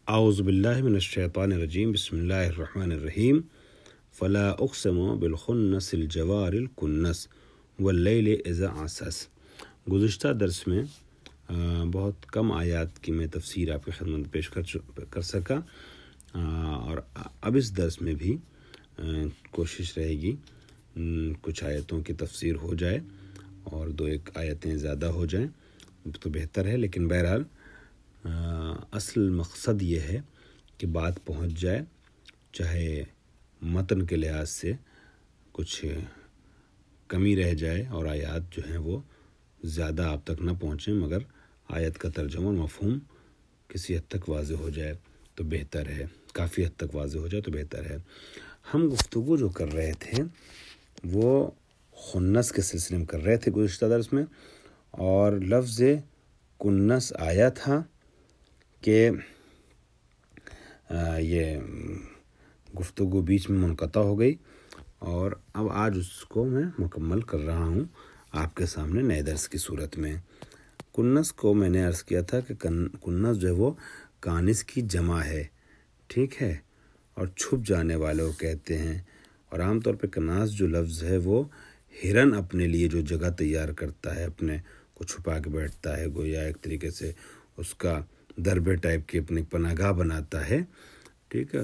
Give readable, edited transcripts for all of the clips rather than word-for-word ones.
اعوذ باللہ من الشیطان الرجیم بسم اللہ الرحمن الرحیم فلا اقسم بالخنس الجوار الکنس واللیل اذا عسعس۔ گزشتہ درس میں بہت کم آیات کی میں تفسیر آپ کی خدمت میں پیش کر سکا، اور اب اس درس میں بھی کوشش رہے گی کچھ آیتوں کی تفسیر ہو جائے اور دو ایک آیتیں زیادہ ہو جائیں تو بہتر ہے، لیکن بہرحال اصل مقصد یہ ہے کہ بات پہنچ جائے، چاہے متن کے لحاظ سے کچھ کمی رہ جائے اور آیات جو ہیں وہ زیادہ آپ تک نہ پہنچیں، مگر آیت کا ترجمہ اور مفہوم کسی حد تک واضح ہو جائے تو بہتر ہے، کافی حد تک واضح ہو جائے تو بہتر ہے۔ ہم گفتگو جو کر رہے تھے وہ خنس کے سلسلے میں کر رہے تھے گزشتہ درس میں، اور لفظ کنس آیا تھا کہ یہ گفتگو بیچ میں منقطع ہو گئی، اور اب آج اس کو میں مکمل کر رہا ہوں آپ کے سامنے نئے درس کی صورت میں۔ کنس کو میں نے عرض کیا تھا کہ کنس جو ہے وہ کانس کی جمع ہے، ٹھیک ہے، اور چھپ جانے والے وہ کہتے ہیں، اور عام طور پہ کناس جو لفظ ہے وہ ہرن اپنے لیے جو جگہ تیار کرتا ہے، اپنے کو چھپا کے بیٹھتا ہے، گویا ایک طریقے سے اس کا دربے ٹائپ کی اپنی پناہ گاہ بناتا ہے، ٹھیک ہے،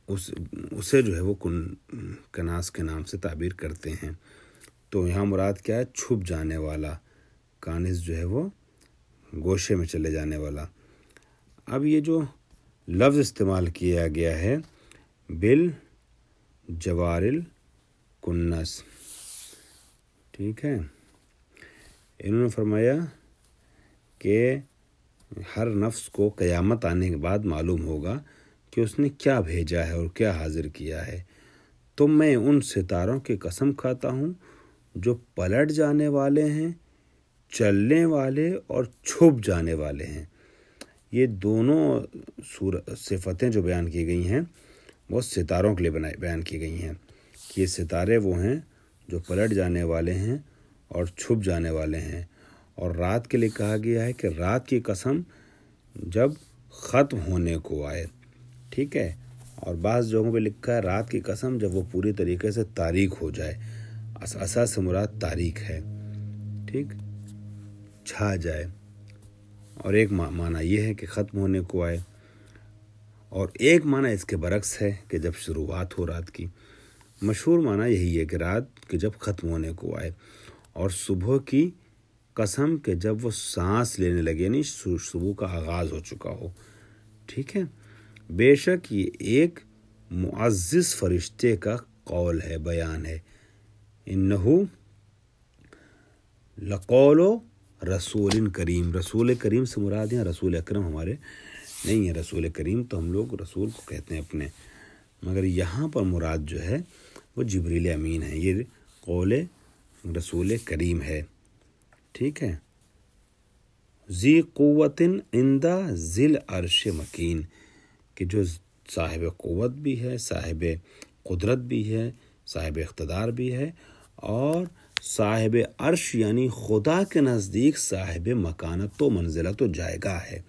اسے جو ہے وہ کناس کے نام سے تعبیر کرتے ہیں۔ تو یہاں مراد کیا ہے؟ چھپ جانے والا، کانس جو ہے وہ گوشے میں چلے جانے والا۔ اب یہ جو لفظ استعمال کیا گیا ہے بال جوارل کنس، ٹھیک ہے، انہوں نے فرمایا کہ ہر نفس کو قیامت آنے کے بعد معلوم ہوگا کہ اس نے کیا بھیجا ہے اور کیا حاضر کیا ہے۔ تو میں ان ستاروں کی قسم کھاتا ہوں جو پلٹ جانے والے ہیں، چلنے والے اور چھپ جانے والے ہیں۔ یہ دونوں صفتیں جو بیان کی گئی ہیں وہ ستاروں کے لیے بیان کی گئی ہیں کہ یہ ستارے وہ ہیں جو پلٹ جانے والے ہیں اور چھپ جانے والے ہیں۔ اور رات کے لیے کہا گیا ہے کہ رات کی قسم جب ختم ہونے کو آئے، ٹھیک ہے، اور بعض جگہوں پہ لکھا ہے رات کی قسم جب وہ پوری طریقے سے تاریک ہو جائے۔ اساس سے مراد تاریک ہے، ٹھیک، چھا جائے، اور ایک معنی یہ ہے کہ ختم ہونے کو آئے، اور ایک معنی اس کے برعکس ہے کہ جب شروعات ہو رات کی۔ مشہور معنی یہی ہے کہ رات کے جب ختم ہونے کو آئے، اور صبح کی قسم کہ جب وہ سانس لینے لگے، یعنی صبح کا آغاز ہو چکا ہو، ٹھیک ہے۔ بے شک یہ ایک معزز فرشتے کا قول ہے، بیان ہے۔ انہو لقول رسول کریم، رسول کریم سے مراد ہے رسول اکرم ہمارے نہیں ہے، رسول کریم تو ہم لوگ رسول کو کہتے ہیں اپنے، مگر یہاں پر مراد جو ہے وہ جبریل امین ہے، یہ قول رسول کریم ہے، ٹھیک ہے۔ ذی قوت عند ذی العرش مکین، کہ جو صاحب قوت بھی ہے، صاحب قدرت بھی ہے، صاحب اقتدار بھی ہے، اور صاحب عرش یعنی خدا کے نزدیک صاحب مکانت و منزلت و جائگاہ ہے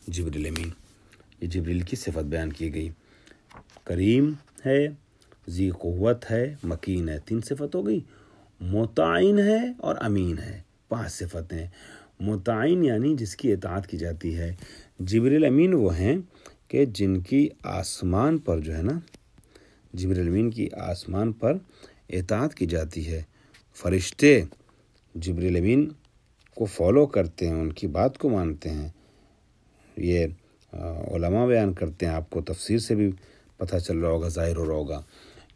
جبریل امین۔ یہ جبریل کی صفت بیان کی گئی، کریم ہے، ذی قوت ہے، مکین ہے، 3 صفت ہو گئی، مطاعن ہے اور امین ہے، 5 صفتیں۔ مطاعن یعنی جس کی اطاعت کی جاتی ہے۔ جبریل امین وہ ہیں کہ جن کی آسمان پر جو ہے نا، جبریل امین کی آسمان پر اطاعت کی جاتی ہے۔ فرشتے جبریل امین کو فالو کرتے ہیں، ان کی بات کو مانتے ہیں۔ یہ علماء بیان کرتے ہیں، آپ کو تفسیر سے بھی پتہ چل رہا ہوگا، ظاہر ہو رہا ہوگا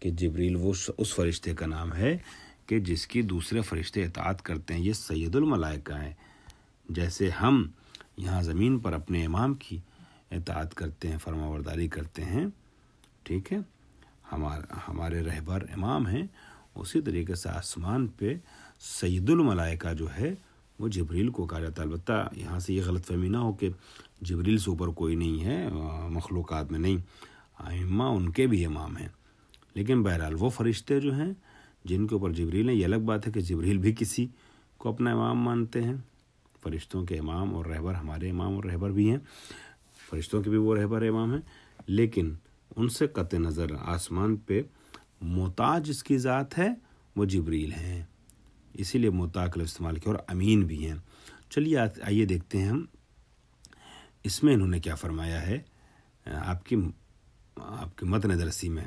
کہ جبریل وہ اس فرشتے کا نام ہے کہ جس کی دوسرے فرشتے اطاعت کرتے ہیں۔ یہ سید الملائکہ ہیں، جیسے ہم یہاں زمین پر اپنے امام کی اطاعت کرتے ہیں، فرما برداری کرتے ہیں، ٹھیک ہے، ہمارے رہبر امام ہیں، اسی طریقے سے آسمان پہ سید الملائکہ جو ہے وہ جبریل کو کہا جاتا ہے۔ البتہ یہاں سے یہ غلط فہمی نہ ہو کہ جبریل سے اوپر کوئی نہیں ہے مخلوقات میں، نہیں، ائمہ ان کے بھی امام ہیں، لیکن بہرحال وہ فرشتے جو ہیں جن کے اوپر جبریل ہیں، یہ الگ بات ہے کہ جبریل بھی کسی کو اپنا امام مانتے ہیں، فرشتوں کے امام اور رہبر ہمارے امام اور رہبر بھی ہیں، فرشتوں کے بھی وہ رہبر امام ہیں، لیکن ان سے قطع نظر آسمان پہ محتاج جس کی ذات ہے وہ جبریل ہیں، اسی لیے محتاج کا لفظ استعمال کیا، اور امین بھی ہیں۔ چلیے آئیے دیکھتے ہیں ہم اس میں انہوں نے کیا فرمایا ہے آپ کی متن درسی میں۔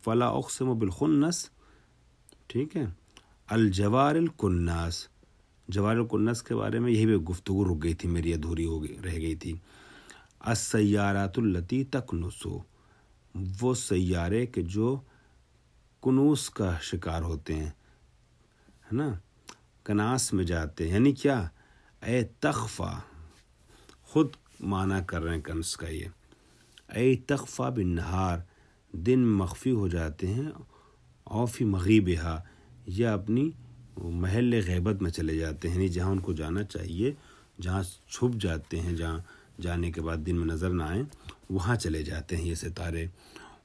فلا اقسم بالخنس، ٹھیک ہے، الجوار الکناس، جوار الکناس کے بارے میں یہی بھی گفتگو رک گئی تھی میری، ادھوری رہ گئی تھی۔ السیارات التی تکنس، وہ سیارے کہ جو کنوس کا شکار ہوتے ہیں، ہے نا، کناس میں جاتے ہیں، یعنی کیا، اے تخفا، خود معنی کر رہے ہیں کنس کا یہ، اے تخفا بالنہار، دن مخفی ہو جاتے ہیں، او فی مغیبہا، یا اپنی محل غیبت میں چلے جاتے ہیں، یعنی جہاں ان کو جانا چاہیے، جہاں چھپ جاتے ہیں، جہاں جانے کے بعد دن میں نظر نہ آئیں وہاں چلے جاتے ہیں یہ ستارے۔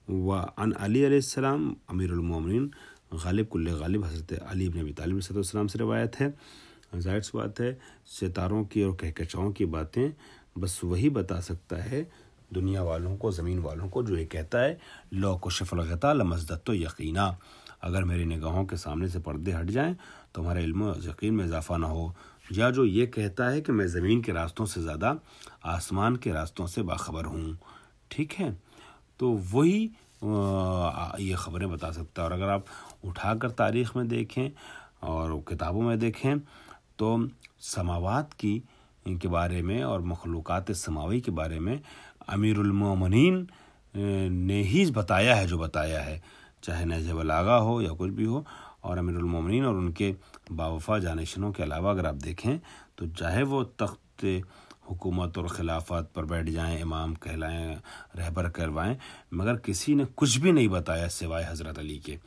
وعن علی علیہ السلام امیر المومنین غالب کل غالب، حضرت علی بن ابی طالب علیہ السلام سے روایت ہے۔ ظاہر سی بات ہے ستاروں کی اور کہکشاؤں کی باتیں بس وہی بتا سکتا ہے دنیا والوں کو، زمین والوں کو، جو یہ کہتا ہے لو کشف الغطاء لمزددت یقینا، اگر میری نگاہوں کے سامنے سے پردے ہٹ جائیں تو ہمارے علم و یقین میں اضافہ نہ ہو، یا جو یہ کہتا ہے کہ میں زمین کے راستوں سے زیادہ آسمان کے راستوں سے باخبر ہوں، ٹھیک ہے، تو وہی یہ خبریں بتا سکتا ہے۔ اور اگر آپ اٹھا کر تاریخ میں دیکھیں اور کتابوں میں دیکھیں تو سماوات کی کے بارے میں اور مخلوقات سماوی کے بارے میں امیر المومنین نے ہی بتایا ہے جو بتایا ہے، چاہے نہج بلاغہ ہو یا کچھ بھی ہو، اور امیر المومنین اور ان کے باوفا جانشینوں کے علاوہ اگر آپ دیکھیں تو چاہے وہ تخت حکومت اور خلافت پر بیٹھ جائیں، امام کہلائیں، رہبر کروائیں، مگر کسی نے کچھ بھی نہیں بتایا سوائے حضرت علی کے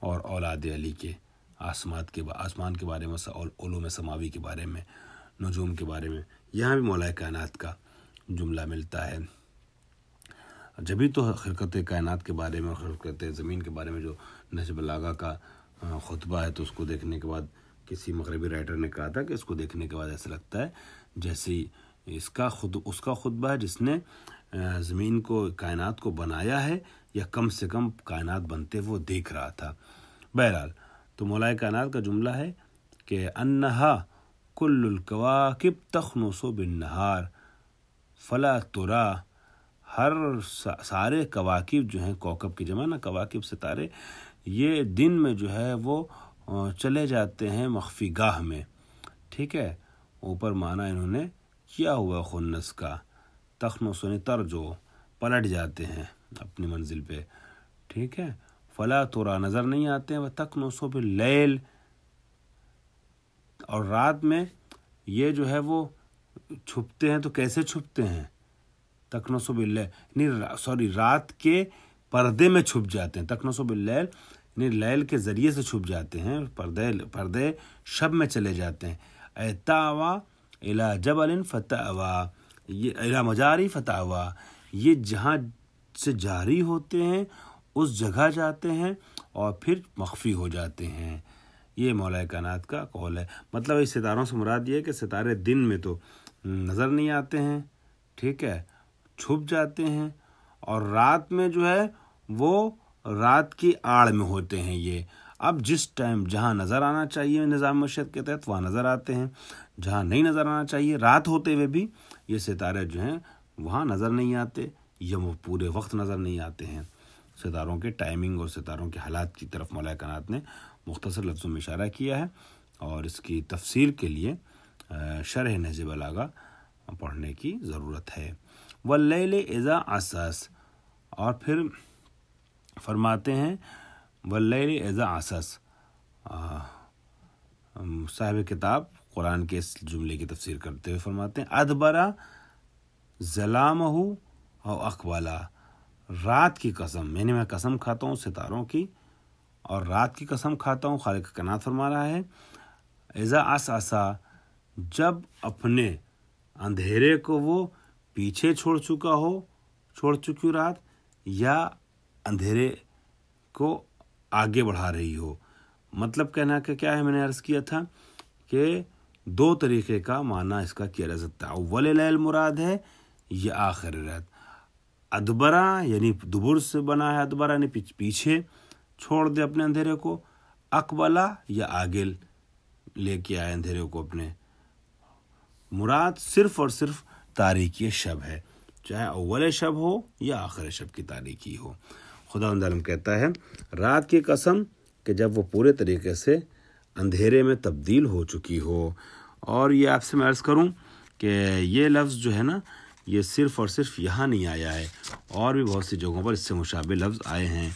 اور اولاد علی کے، آسمان کے بارے میں، علوم سماوی کے بارے میں، نجوم کے بارے میں۔ یہاں بھی مولا کائنات کا جملہ ملتا ہے، جبھی تو خلقت کائنات کے بارے میں اور خلقت زمین کے بارے میں جو نہج بلاغہ کا خطبہ ہے، تو اس کو دیکھنے کے بعد کسی مغربی رائٹر نے کہا تھا کہ اس کو دیکھنے کے بعد ایسا لگتا ہے جیسے اس کا خطبہ ہے جس نے زمین کو، کائنات کو بنایا ہے، یا کم سے کم کائنات بنتے وہ دیکھ رہا تھا۔ بہرحال تو مولا کائنات کا جملہ ہے کہ انہا کل الکواکب تخنس بالنہار فلا ترا، ہر سارے کواکب جو ہیں، کوکب کی جمع نا، کواکب ستارے، یہ دن میں جو ہے وہ چلے جاتے ہیں مخفی گاہ میں، ٹھیک ہے، اوپر معنی انہوں نے کیا ہوا خنس کا، تخنس یعنی ترجو، پلٹ جاتے ہیں اپنی منزل پہ، ٹھیک ہے، فلا ترا نظر نہیں آتے ہیں، وہ تخنس باللیل، اور رات میں یہ جو ہے وہ چھپتے ہیں، تو کیسے چھپتے ہیں، تخنس باللیل، رات کے پردے میں چھپ جاتے ہیں، تخنس باللیل یعنی لیل کے ذریعے سے چھپ جاتے ہیں، پردے شب میں چلے جاتے ہیں۔ اے تاوا الی جبل فتاوا، یہ الی مجاری فتاوا، یہ جہاں سے جاری ہوتے ہیں اس جگہ جاتے ہیں اور پھر مخفی ہو جاتے ہیں۔ یہ مولا کائنات کا قول ہے۔ مطلب اس ستاروں سے مراد یہ ہے کہ ستارے دن میں تو نظر نہیں آتے ہیں، ٹھیک ہے، چھپ جاتے ہیں، اور رات میں جو ہے وہ رات کی آڑ میں ہوتے ہیں یہ۔ اب جس ٹائم جہاں نظر آنا چاہیے نظام مشیت کے تحت وہاں نظر آتے ہیں، جہاں نہیں نظر آنا چاہیے رات ہوتے ہوئے بھی یہ ستارے جو ہیں وہاں نظر نہیں آتے، یا وہ پورے وقت نظر نہیں آتے ہیں۔ ستاروں کے ٹائمنگ اور ستاروں کے حالات کی طرف مولا کائنات نے مختصر لفظوں میں اشارہ کیا ہے، اور اس کی تفسیر کے لیے شرح نہج بلاغہ پڑھنے کی ضرورت ہے۔ واللیل اذا عسعس، اور پھر فرماتے ہیں واللیل اذا عسعس، صاحب کتاب قرآن کے اس جملے کی تفسیر کرتے ہوئے فرماتے ہیں ادبرا ظلامہ او اقبالا، رات کی قسم، یعنی میں قسم کھاتا ہوں ستاروں کی اور رات کی قسم کھاتا ہوں، خالق کائنات فرما رہا ہے، اذا عسعسا، جب اپنے اندھیرے کو وہ پیچھے چھوڑ چکی رات، یا اندھیرے کو آگے بڑھا رہی ہو۔ مطلب کہنا کہ کیا ہے، میں نے عرض کیا تھا کہ دو طریقے کا معنی اس کا کیا جا سکتا ہے. اول لیل مراد ہے یا آخر رات. ادبرا یعنی دبر سے بنا ہے, ادبرا یعنی پیچھے چھوڑ دے اپنے اندھیرے کو. اقبلا یا آگے لے کے آئے اندھیرے کو اپنے. مراد صرف اور صرف تاریکی شب ہے, چاہے اول شب ہو یا آخر شب کی تاریکی ہو. خداوند عالم کہتا ہے رات کی قسم کہ جب وہ پورے طریقے سے اندھیرے میں تبدیل ہو چکی ہو. اور یہ آپ سے میں عرض کروں کہ یہ لفظ جو ہے نا یہ صرف اور صرف یہاں نہیں آیا ہے, اور بھی بہت سی جگہوں پر اس سے مشابہ لفظ آئے ہیں.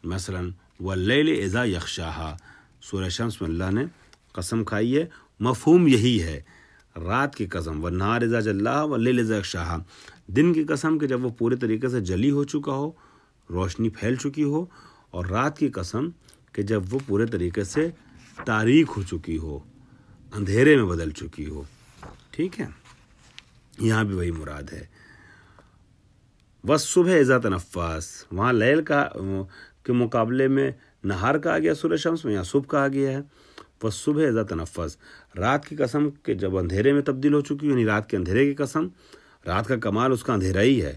مثلا واللیل اذا یغشاہا, سورہ شمس میں اللہ نے قسم کھائی ہے, مفہوم یہی ہے رات کی قسم. والنہار اذا جلاہا واللیل اذا یغشاہا, دن کی قسم کہ جب وہ پورے طریقے سے جلی ہو چکا ہو, روشنی پھیل چکی ہو. اور رات کی قسم کہ جب وہ پورے طریقے سے تاریک ہو چکی ہو, اندھیرے میں بدل چکی ہو. ٹھیک ہے, یہاں بھی وہی مراد ہے. والصبح اذا تنفس, وہاں لیل کا کے مقابلے میں نہار کہا گیا سورہ شمس میں, یہاں صبح کہا گیا ہے. والصبح اذا تنفس, رات کی قسم کہ جب اندھیرے میں تبدیل ہو چکی ہو, یعنی رات کے اندھیرے کی قسم. رات کا کمال اس کا اندھیرا ہی ہے.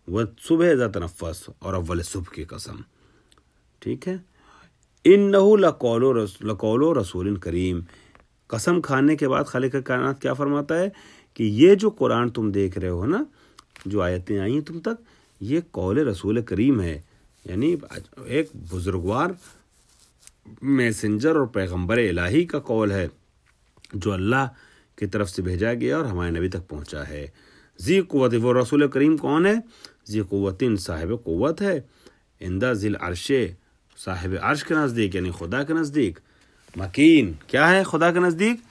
والصبح اذا تنفس, اور اول صبح کی قسم. ٹھیک ہے. انہ لقول رسول کریم, قسم کھانے کے بعد خالق کائنات کیا فرماتا ہے کہ یہ جو قرآن تم دیکھ رہے ہو نا, جو آیتیں آئی ہیں تم تک, یہ قول رسول کریم ہے. یعنی ایک بزرگوار میسنجر اور پیغمبر الہی کا قول ہے جو اللہ کی طرف سے بھیجا گیا اور ہمارے نبی تک پہنچا ہے. ذی قوت, وہ رسول کریم کون ہے؟ ذی قوتن, صاحب قوت ہے. عندہ ذی العرش, صاحب عرش کے نزدیک, یعنی خدا کے نزدیک. مکین, کیا ہے خدا کے نزدیک؟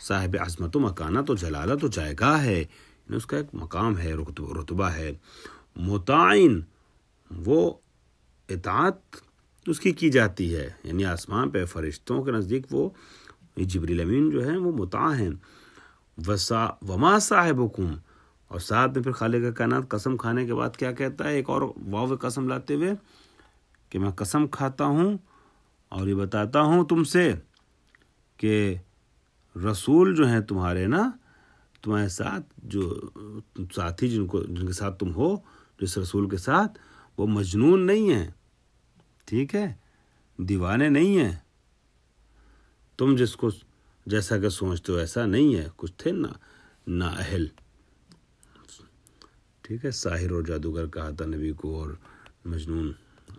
صاحب عظمت و مکانت و جلالت و جائگاہ ہے, یعنی اس کا ایک مقام ہے, رتبہ ہے. مطاعن, وہ اطاعت اس کی جاتی ہے, یعنی آسمان پہ فرشتوں کے نزدیک وہ جبریل امین جو ہیں وہ مطاع ہیں. وما صاحبکم, اور ساتھ میں پھر خالق کائنات قسم کھانے کے بعد کیا کہتا ہے, ایک اور واو قسم لاتے ہوئے کہ میں قسم کھاتا ہوں اور یہ بتاتا ہوں تم سے کہ رسول جو ہیں تمہارے نا, تمہارے ساتھ جو ساتھی جن کے ساتھ تم ہو, جس رسول کے ساتھ, وہ مجنون نہیں ہیں. ٹھیک ہے, دیوانے نہیں ہیں. تم جس کو جیسا کہ سوچتے ہو ایسا نہیں ہے. کچھ تھے نا اہل. ٹھیک ہے, ساحر اور جادوگر کہا تھا نبی کو, اور مجنون,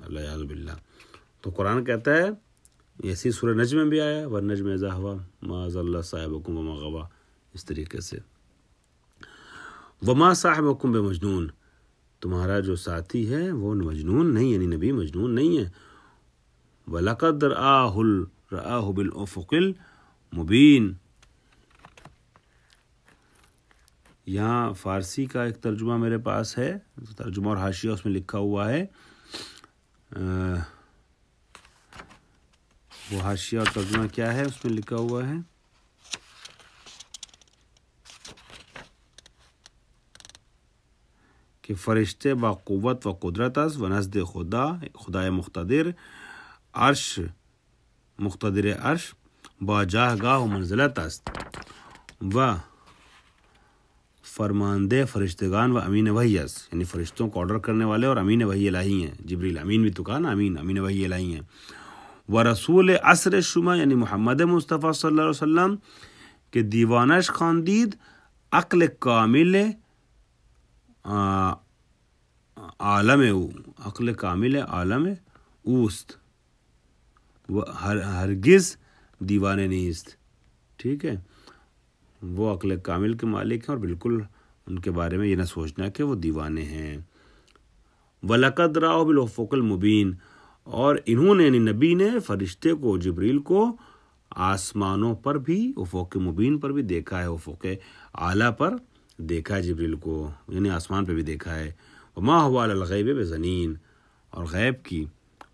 اللہ باللہ. تو قرآن کہتا ہے, ایسی سورہ نجم میں بھی آیا, والنجم اذا ہوا ما ضل صاحبکم وما غوا, اس طریقے سے. وما صاحبکم بمجنون, تمہارا جو ساتھی ہے وہ مجنون نہیں, یعنی نبی مجنون نہیں ہے. وَلَقَدْ رَآهُ بِالْأُفُقِ الْمُبِينِ, یہاں فارسی کا ایک ترجمہ میرے پاس ہے, ترجمہ اور حاشیہ اس میں لکھا ہوا ہے. وہ حاشیہ اور ترجمہ کیا ہے, اس میں لکھا ہوا ہے کہ فرشتے با قوت و قدرت است و نزد خدای مقتدر عرش, مقتدر عرش با جاہگاہ و منزلت است و فرماندہ فرشتگان و امین وحی است, یعنی فرشتوں کو آرڈر کرنے والے اور امین وحی الہی ہیں. جبریل امین بھی تو کہا نا, امین وحی الہی ہیں. و رسول عصر شما, یعنی محمد مصطفیٰ صلی اللہ علیہ وسلم کہ دیوانش خواندید عقل کامل عالم او, عقل کامل عالم اوست, وہ ہرگز دیوانے نیست. ٹھیک ہے, وہ عقل کامل کے مالک ہیں اور بالکل ان کے بارے میں یہ نہ سوچنا کہ وہ دیوانے ہیں. وَلَقَدْ رَآهُ بِالْأُفُقِ الْمُبِينِ, اور انہوں نے, یعنی نبی نے فرشتے کو, جبریل کو آسمانوں پر بھی, افق مبین پر بھی دیکھا ہے, افق اعلیٰ پر دیکھا ہے جبریل کو, یعنی آسمان پہ بھی دیکھا ہے. وَمَا هُوَ عَلَى الْغَيْبِ بِضَنِينٍ, اور غیب کی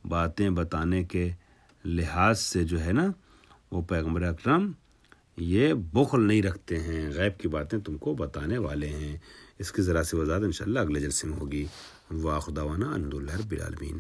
باتیں بتانے کے لحاظ سے جو ہے نا وہ پیغمبر اکرم یہ بخل نہیں رکھتے ہیں, غیب کی باتیں تم کو بتانے والے ہیں. اس کی ذرا سی وضاحت انشاءاللہ اگلے جلسے میں ہوگی. وآخر دعوانا الحمدللہ رب العالمین.